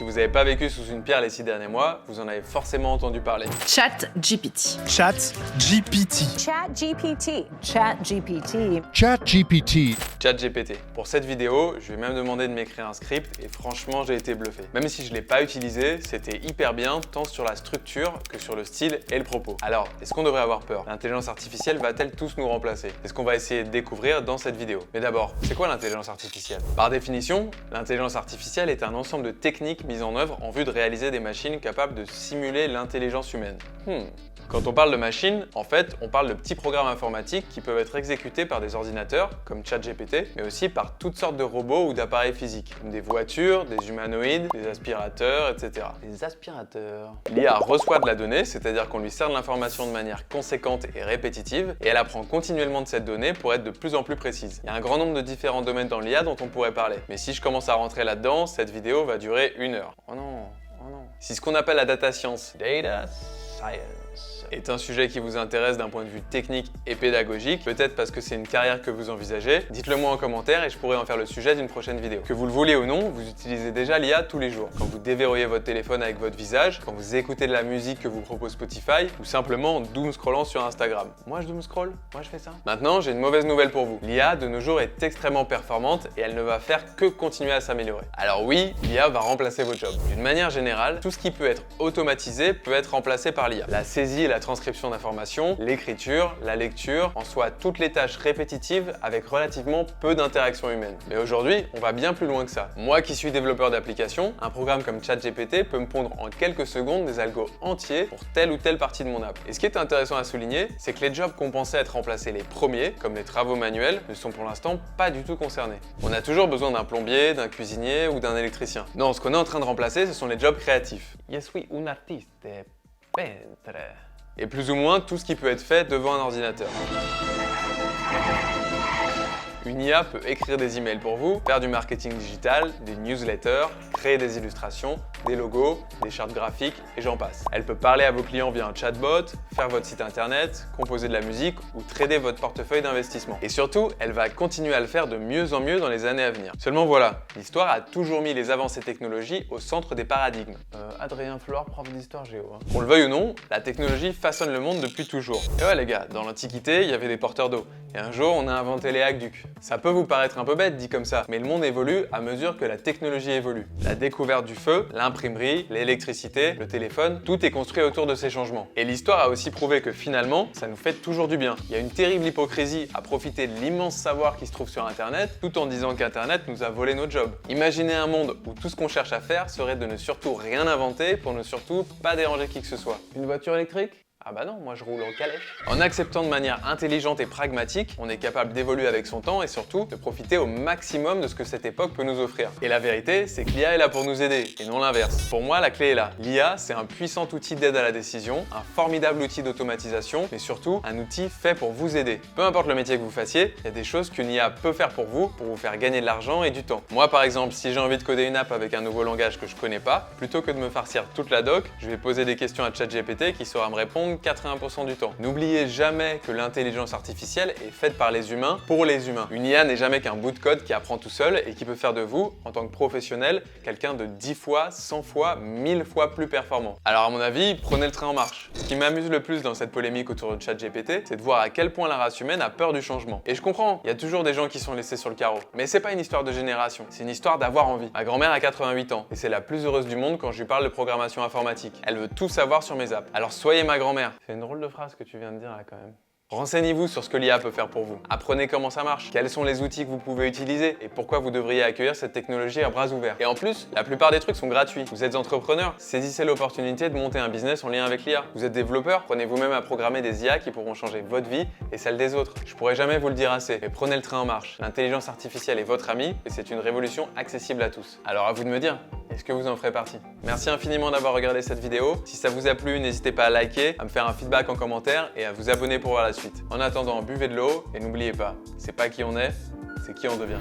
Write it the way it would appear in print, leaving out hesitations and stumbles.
Si vous n'avez pas vécu sous une pierre les 6 derniers mois, vous en avez forcément entendu parler. ChatGPT. ChatGPT. ChatGPT. ChatGPT. ChatGPT. ChatGPT. Pour cette vidéo, je vais même demander de m'écrire un script et franchement, j'ai été bluffé. Même si je ne l'ai pas utilisé, c'était hyper bien, tant sur la structure que sur le style et le propos. Alors, est-ce qu'on devrait avoir peur? L'intelligence artificielle va-t-elle tous nous remplacer? C'est ce qu'on va essayer de découvrir dans cette vidéo. Mais d'abord, c'est quoi l'intelligence artificielle? Par définition, l'intelligence artificielle est un ensemble de techniques mises en œuvre en vue de réaliser des machines capables de simuler l'intelligence humaine. Quand on parle de machines, en fait, on parle de petits programmes informatiques qui peuvent être exécutés par des ordinateurs, comme ChatGPT, mais aussi par toutes sortes de robots ou d'appareils physiques, comme des voitures, des humanoïdes, des aspirateurs, etc. Les aspirateurs. L'IA reçoit de la donnée, c'est-à-dire qu'on lui sert de l'information de manière conséquente et répétitive, et elle apprend continuellement de cette donnée pour être de plus en plus précise. Il y a un grand nombre de différents domaines dans l'IA dont on pourrait parler, mais si je commence à rentrer là-dedans, cette vidéo va durer 1 heure. Oh non, oh non. Si ce qu'on appelle la data science, est un sujet qui vous intéresse d'un point de vue technique et pédagogique, peut-être parce que c'est une carrière que vous envisagez, dites-le moi en commentaire et je pourrai en faire le sujet d'une prochaine vidéo. Que vous le vouliez ou non, vous utilisez déjà l'IA tous les jours. Quand vous déverrouillez votre téléphone avec votre visage, quand vous écoutez de la musique que vous propose Spotify, ou simplement en doom scrollant sur Instagram. Moi je doom scroll? Moi je fais ça? Maintenant, j'ai une mauvaise nouvelle pour vous. L'IA de nos jours est extrêmement performante et elle ne va faire que continuer à s'améliorer. Alors oui, l'IA va remplacer vos jobs. D'une manière générale, tout ce qui peut être automatisé peut être remplacé par l'IA. La saisie et la transcription d'informations, l'écriture, la lecture, en soi toutes les tâches répétitives avec relativement peu d'interaction humaine. Mais aujourd'hui, on va bien plus loin que ça. Moi qui suis développeur d'applications, un programme comme ChatGPT peut me pondre en quelques secondes des algos entiers pour telle ou telle partie de mon app. Et ce qui est intéressant à souligner, c'est que les jobs qu'on pensait être remplacés les premiers, comme les travaux manuels, ne sont pour l'instant pas du tout concernés. On a toujours besoin d'un plombier, d'un cuisinier ou d'un électricien. Non, ce qu'on est en train de remplacer, ce sont les jobs créatifs. Je suis un artiste peintre. Et plus ou moins tout ce qui peut être fait devant un ordinateur. Une IA peut écrire des emails pour vous, faire du marketing digital, des newsletters, créer des illustrations, des logos, des chartes graphiques et j'en passe. Elle peut parler à vos clients via un chatbot, faire votre site internet, composer de la musique ou trader votre portefeuille d'investissement. Et surtout, elle va continuer à le faire de mieux en mieux dans les années à venir. Seulement voilà, l'histoire a toujours mis les avancées technologiques au centre des paradigmes. Adrien Flore, prof d'histoire géo. Qu'on le veuille ou non, la technologie façonne le monde depuis toujours. Et ouais les gars, dans l'Antiquité, il y avait des porteurs d'eau. Et un jour, on a inventé les aqueducs. Ça peut vous paraître un peu bête dit comme ça, mais le monde évolue à mesure que la technologie évolue. La découverte du feu, l'imprimerie, l'électricité, le téléphone, tout est construit autour de ces changements. Et l'histoire a aussi prouvé que finalement, ça nous fait toujours du bien. Il y a une terrible hypocrisie à profiter de l'immense savoir qui se trouve sur Internet, tout en disant qu'Internet nous a volé nos jobs. Imaginez un monde où tout ce qu'on cherche à faire serait de ne surtout rien inventer pour ne surtout pas déranger qui que ce soit. Une voiture électrique ? Ah bah non, moi je roule en calèche. En acceptant de manière intelligente et pragmatique, on est capable d'évoluer avec son temps et surtout de profiter au maximum de ce que cette époque peut nous offrir. Et la vérité, c'est que l'IA est là pour nous aider et non l'inverse. Pour moi, la clé est là. L'IA, c'est un puissant outil d'aide à la décision, un formidable outil d'automatisation, mais surtout un outil fait pour vous aider. Peu importe le métier que vous fassiez, il y a des choses qu'une IA peut faire pour vous faire gagner de l'argent et du temps. Moi par exemple, si j'ai envie de coder une app avec un nouveau langage que je connais pas, plutôt que de me farcir toute la doc, je vais poser des questions à ChatGPT qui saura me répondre 80% du temps. N'oubliez jamais que l'intelligence artificielle est faite par les humains pour les humains. Une IA n'est jamais qu'un bout de code qui apprend tout seul et qui peut faire de vous, en tant que professionnel, quelqu'un de 10 fois, 100 fois, 1000 fois plus performant. Alors à mon avis, prenez le train en marche. Ce qui m'amuse le plus dans cette polémique autour de ChatGPT, c'est de voir à quel point la race humaine a peur du changement. Et je comprends, il y a toujours des gens qui sont laissés sur le carreau. Mais c'est pas une histoire de génération, c'est une histoire d'avoir envie. Ma grand-mère a 88 ans et c'est la plus heureuse du monde quand je lui parle de programmation informatique. Elle veut tout savoir sur mes apps. Alors soyez ma grand-mère. C'est une drôle de phrase que tu viens de dire là quand même. Renseignez-vous sur ce que l'IA peut faire pour vous. Apprenez comment ça marche, quels sont les outils que vous pouvez utiliser et pourquoi vous devriez accueillir cette technologie à bras ouverts. Et en plus, la plupart des trucs sont gratuits. Vous êtes entrepreneur, saisissez l'opportunité de monter un business en lien avec l'IA. Vous êtes développeur, prenez vous-même à programmer des IA qui pourront changer votre vie et celle des autres. Je pourrais jamais vous le dire assez, mais prenez le train en marche. L'intelligence artificielle est votre amie et c'est une révolution accessible à tous. Alors à vous de me dire, est-ce que vous en ferez partie? Merci infiniment d'avoir regardé cette vidéo. Si ça vous a plu, n'hésitez pas à liker, à me faire un feedback en commentaire et à vous abonner pour voir la suite. En attendant, buvez de l'eau et n'oubliez pas, c'est pas qui on est, c'est qui on devient.